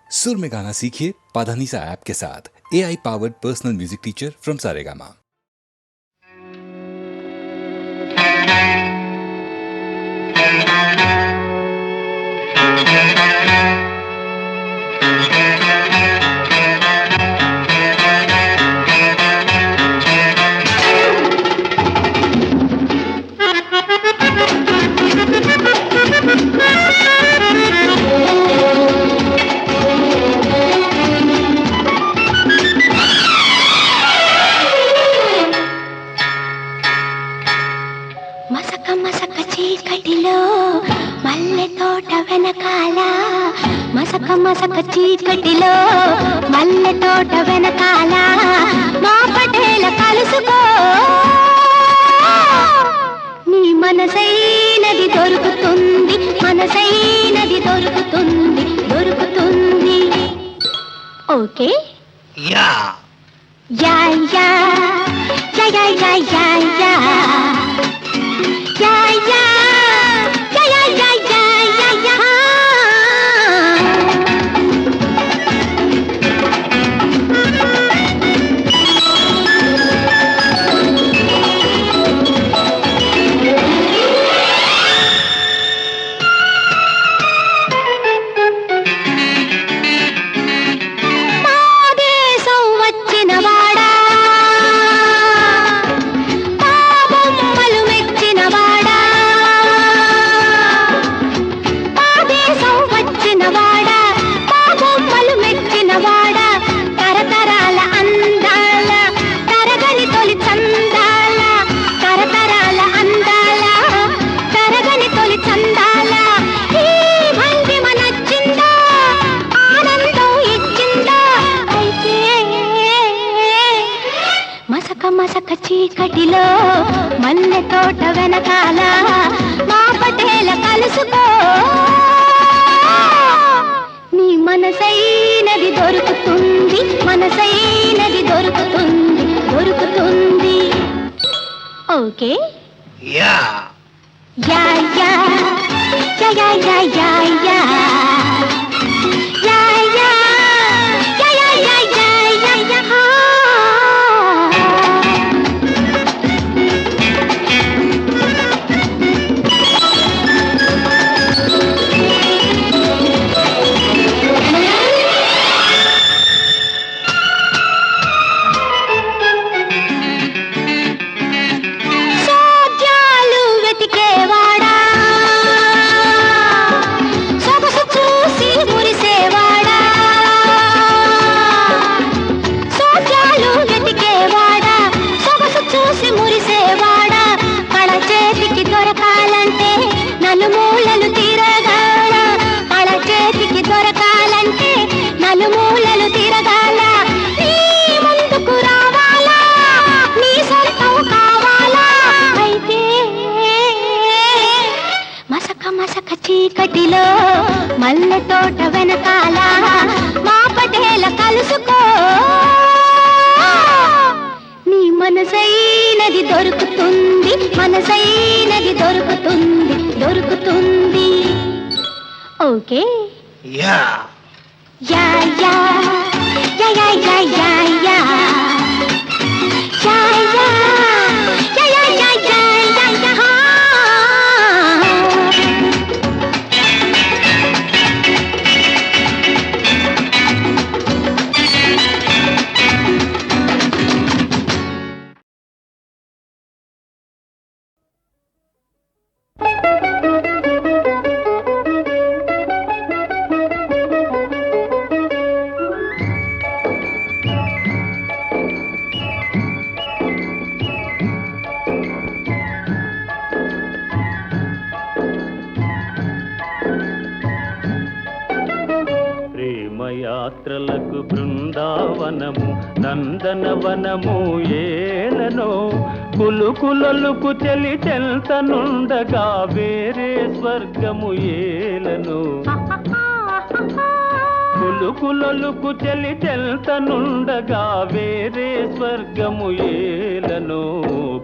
सुर में गाना सीखिए पाधानीसा ऐप के साथ। AI powered personal music teacher from Saregama. మసక చీకటిలో మల్లె తోట వెనకాల మసక చీకటిలో మల్లె తోట వెనకాల మా పటేల కలుసుకో నీ మనసైనది దొరుకుతుంది మనసైనది దొరుకుతుంది దొరుకుతుంది okay yeah yeah yeah yeah yeah yeah yeah yeah yeah yeah yeah yeah yeah yeah yeah yeah మాదేశం వచ్చిన వాడా మసక చీకటిలో మల్లె తోట వెనకాల మా పటేల కలుసుకో నీ మనసైనది దొరుకుతుంది మనసైనది దొరుకుతుంది దొరుకుతుంది okay yeah yeah yeah yeah yeah yeah yeah yeah మసక చీకటిలో మల్లె తోట వెనకాల మా పటేల కలుసుకో నీ మనసైనది దొరుకుతుంది మనసైనది దొరుకుతుంది దొరుకుతుంది okay yeah yeah yeah yeah yeah yeah yeah yeah యాత్రలకు బృందావనము నందనవనము ఏలనో కులుకులలుకు చెలి చెల్తనుండగా వేరే స్వర్గము ఏలనో కులుకులలుకు చెలి చెల్తనుండగా వేరే స్వర్గము ఏలనో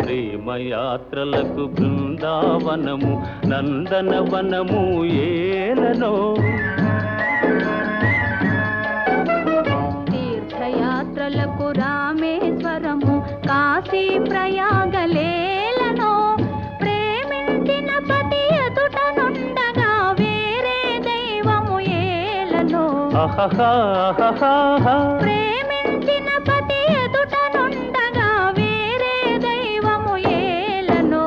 ప్రేమయాత్రలకు బృందావనము నందనవనము ఏలనో ఆహాహాహాహా. ప్రేమించిన పతి ఎదుటనుండగా వేరే దైవము ఏలనో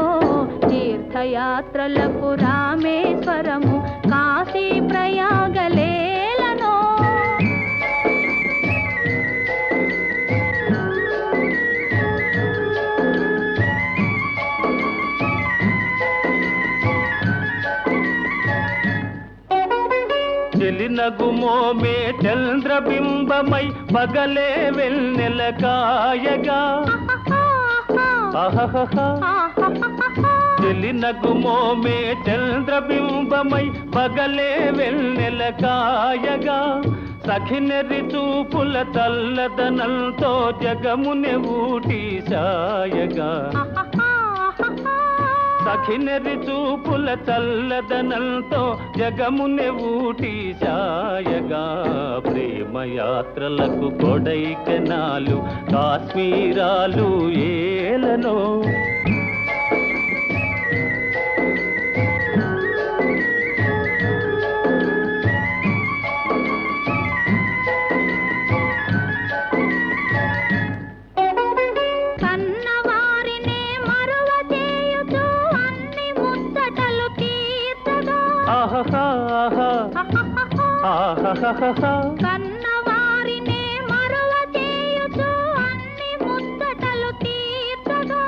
తీర్థయాత్రలకు రామేశ్వరము కాశీ ప్రయాగలేలనో చెలినగుమోమే చంద్రబింబమై పగలే వెన్నెల కాయగా ఆహాహాహా. చెలినగుమోమే చంద్రబింబమై పగలే వెన్నెల కాయగా సఖినెరి చూపుల తల్లదనంతో జగముని ఊటి సాయగా సఖినెరి చూపుల చల్లదనంతో జగముని ఊటి సాయగా ప్రేమయాత్రలకు కొడైకెనాలు కాశ్మీరాలు ఏలనో కన్నవారినే మరువ చేయుచు అన్ని ముచ్చటలు తీర్చగా ఆహాహాహా. ఆహాహాహా. కన్నవారినే మరువ చేయుచు అన్ని ముచ్చటలు తీర్చగా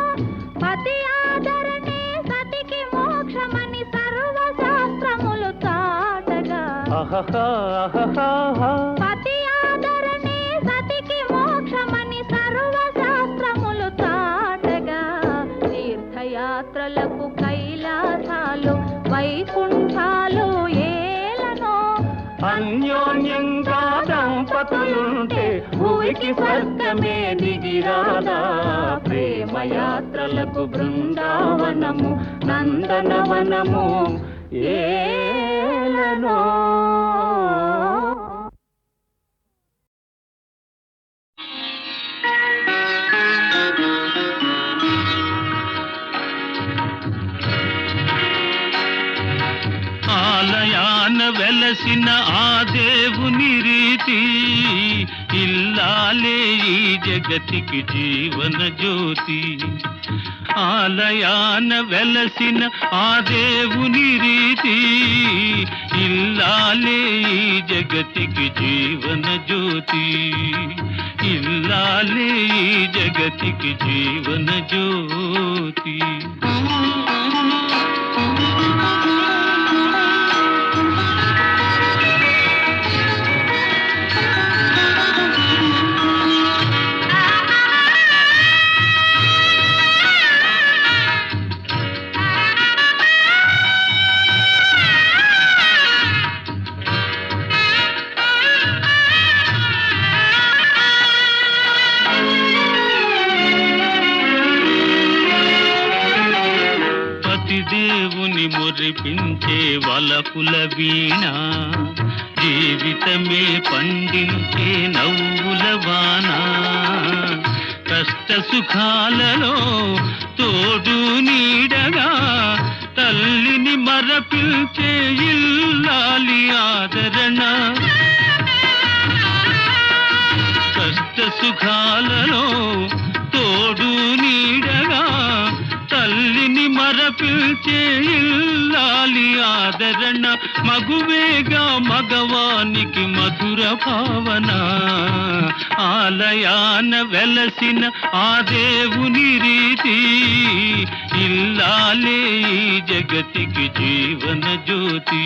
పతి ఆదరణే సతికి మోక్షమని సర్వశాస్త్రములు చాటగా ఆహాహాహాహా. పతి ఆదరణే సతికి మోక్షమని సర్వశాస్త్రములు చాటగా తీర్థయాత్రలకు కైలాసాలు వైకుంఠాలు ఏలనో అన్యోన్యంగా దంపతులుంటే భూమికి స్వర్గమే దిగిరాదా ప్రేమయాత్రలకు బృందావనము నందనవనము ఏలనో ఆలయాన వెలసిన ఆ దేవుని రీతి ఇల్లాలే ఈ జగతికి జీవన జ్యోతి ఆలయాన వెలసిన ఆ దేవుని రీతి ఇల్లాలే ఈ జగతికి జీవన జ్యోతి ఇల్లాలే ఈ జగతికి జీవన జ్యోతి దేవుని మురిపించే వలపుల వీణ జీవితమే పండించే నవ్వుల వాన కష్ట సుఖాలలో తోడు నీడగా తల్లిని మరపించే ఇల్లాలి ఆదరణ కష్ట సుఖాలలో తోడు నీడగా తల్లిని మరపిల్చే ఇల్లాలి ఆదరణ మగువేగా మగవానికి మధుర భావన ఆలయాన వెలసిన ఆ దేవుని రీతి ఇల్లాలే ఈ జగతికి జీవన జ్యోతి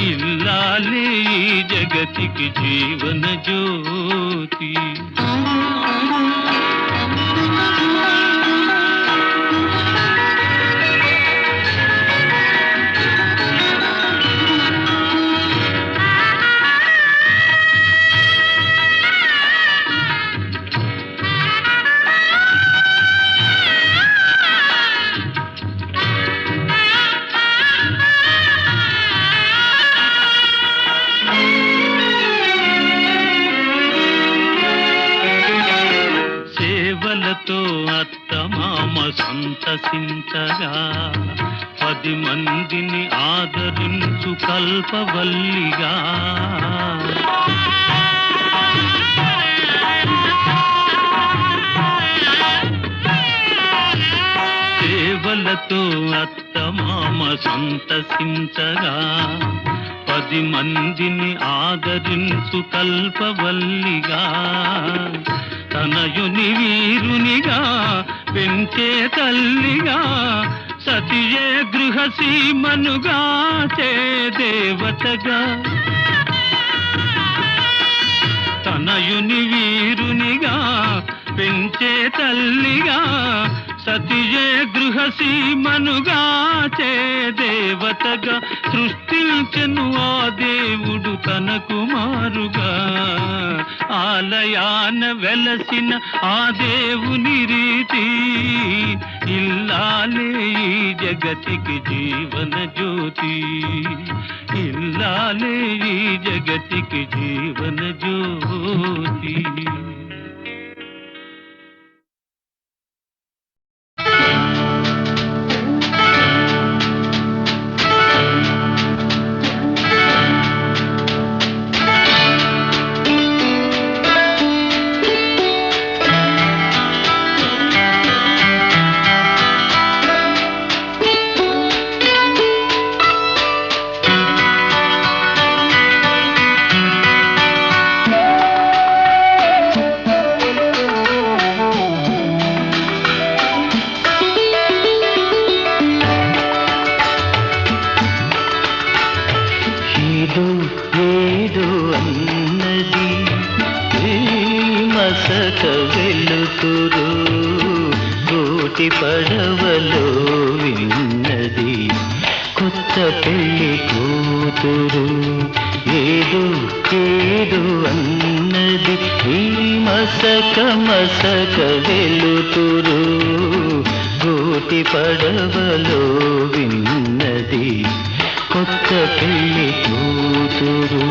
ఇల్లాలే ఈ జగతికి జీవన జ్యోతి సేవలతో అత్తమామ సంతసించగా 10 మందిని ఆదరించు కల్పవల్లిగా ప్రేమతో అత్తమామ సంతసించగా 10 మందిని ఆదరించు కల్పవల్లిగా తనయుని వీరునిగా పెంచే తల్లిగా సతియే గృహసీమనుగా చే దేవతగా తనయుని వీరునిగా పెంచే తల్లిగా సతియే గృహసీమనుగా చే దేవతగా సృష్టించెను ఆ దేవుడు తన కుమారుగా ఆలయాన వెలసిన ఆ దేవుని రీతి ఇల్లాలే ఈ జగతికి జీవన జ్యోతి ఇల్లాలే ఈ జగతికి జీవన జ్యోతి ఏదో అన్నది మసక వెలుతురు గోటి పడవలో విన్నది కొత్త పెళ్లి కూతురు ఏదో అన్నది ఈ మసక వెలుతురు గోటి పడవలో విన్నది కొత్త పెళ్లి కూతురు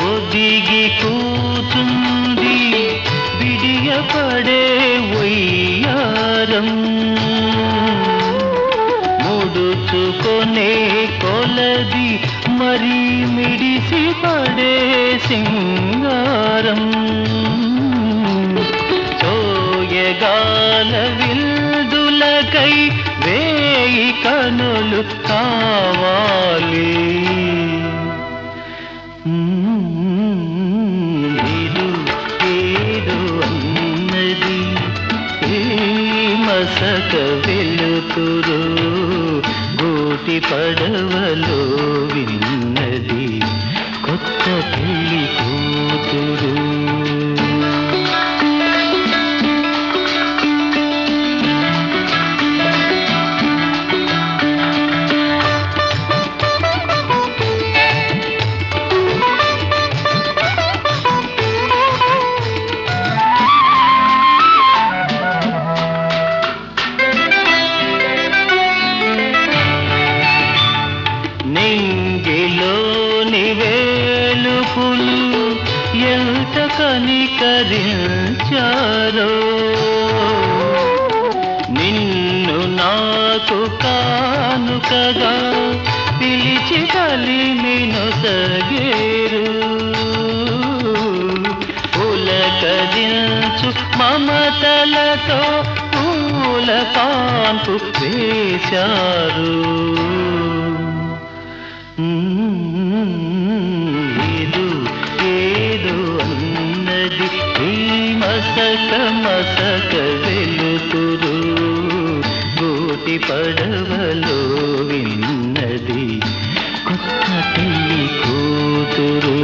ఒదిగి కూచుంది బిడియపడే వయ్యారం ముడుచుకొనే కొలది మరి మిడిసి పడే సింగారం సోయగాల విల్దులకై వేయి కనులు కావాలి ఏదో అన్నది మసక వెలుతురు గోటి పడవలో విన్నది కొత్త పెళ్లి కూతురు నింగిలోని వేలుపులు ఎంత కనికరించారో నిన్ను నాకు కానుకగా పిలిచి కలిమిను సగేరు పులకరించు మమతలతో పూల కాంపు వేశారు ఏదో అన్నది ఈ మసక వెలుతురు గోటి పడవలో విన్నది కొత్త పెళ్లి కూతురు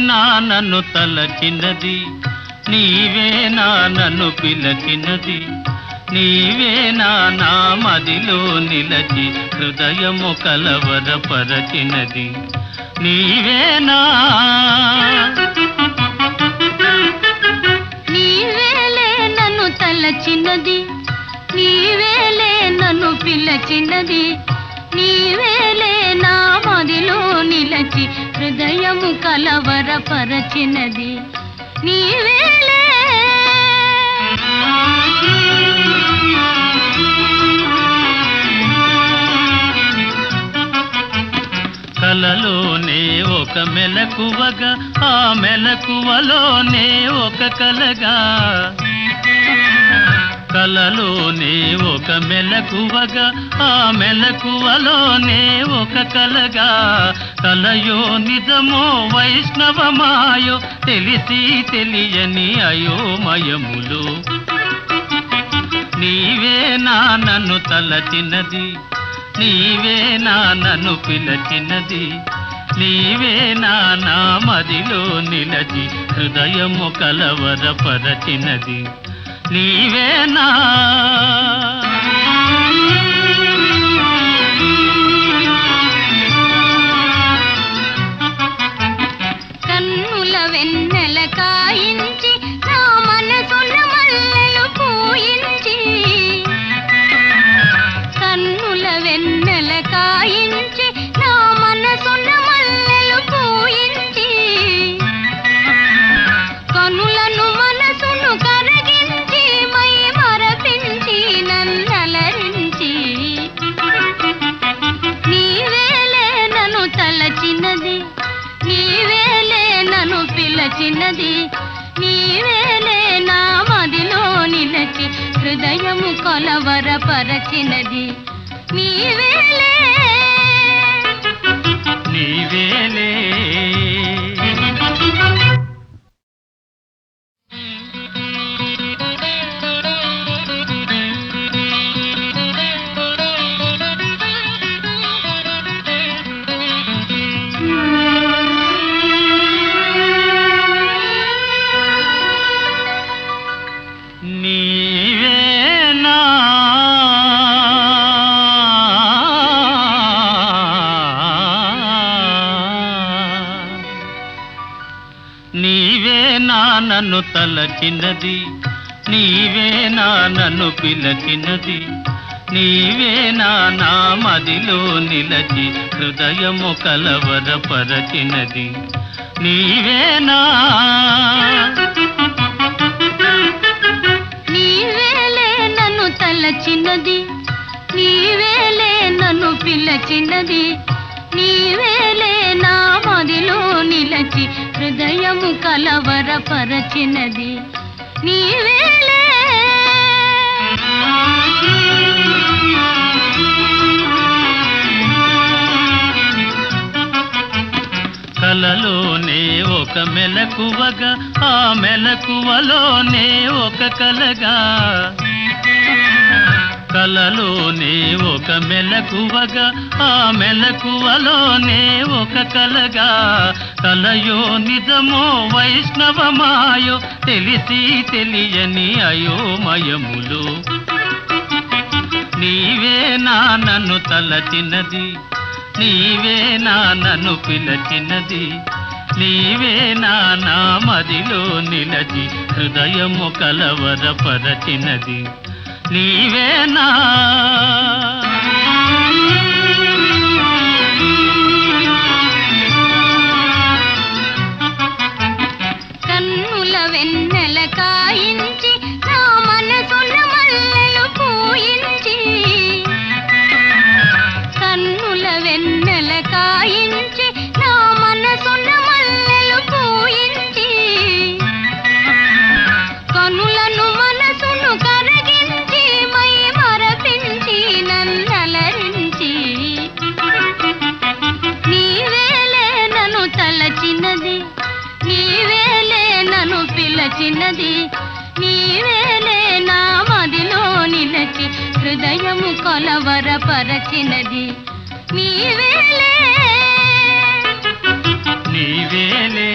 నా నన్ను తలచినది, నీవే నా నన్ను పిలచినది, నీవే నా మదిలో నిలచి హృదయము కలవరపరచినది, నీవేనా నీవేలే నన్ను తలచినది, నీవేలే నన్ను పిలచినది, నీవేలే నా మదిలో నిలచి హృదయము కలవరపరచినది, నీవేలే కలలోనే ఒక మెలకువగా, ఆ మెలకువలోనే ఒక కలగా, కలలోనే ఒక మెలకువగా, ఆ మెలకువలోనే ఒక కలగా, కలయో నిజమో వైష్ణవమాయో తెలిసి తెలియని అయోమయములు, నీవే నా నన్ను తలచినది, నీవే నా నన్ను పిలచినది, నీవే నా మదిలో నిలచి హృదయము కలవరపరచినది, నీవేనా కన్నుల వెన్నెల కాయించి నా మనసున మల్లెలు పూయించి, కన్నుల వెన్నెల కాయించి నా మనసున మల్లెలు పూయించి, కనులను మనసును కరగించి మై మరపించి నన్నలరించి, నీవేలే నన్ను తలచినది, నీవేలే నన్ను పిలచినది, నీవేలే నా మదిలో నిలచి హృదయము కొలవరపరచినది, నీవేలే నీవేలే నీవేనా నీవే నా నన్ను తలచినది, నీవే నా నన్ను పిలచినది, నీవే నా మదిలో నిలచి హృదయము కలవరపరచినది, నీవేనా నీవేలే నన్ను తలచినది, నీవేలే నన్ను పిలచినది, నీవేలే నా మదిలో నిలచి హృదయము కలవరపరచినది, నీవేలే కలలోనే ఒక మెలకువగా, ఆ మెలకువలోనే ఒక కలగా, కలలోనే ఒక మెలకువగా, ఆ మెలకువలోనే ఒక కలగా, కలయో నిజమో వైష్ణవమాయో తెలిసి తెలియని అయోమయములు, నీవే నా నన్ను తలచినది, నీవే నా నన్ను పిలచినది, నీవే నా మదిలో నిలచి హృదయము కలవరపరచినది, నీవేనా కన్నుల వెన్నెల కాయించి నా మనసున మల్లెలు పూయించి, కన్నుల వెన్నెల కాయించి నా మనసున మల్లెలు పూయించి, కనులను మనసును కరగించి మై మరపించి నన్నలరించి, నీవేలే నన్ను తలచినది, నీవేలే నన్ను పిలచినది, నీవేలే నా మదిలో నిలచి హృదయము కొలవరపరచినది, నీవేలే నీవేలే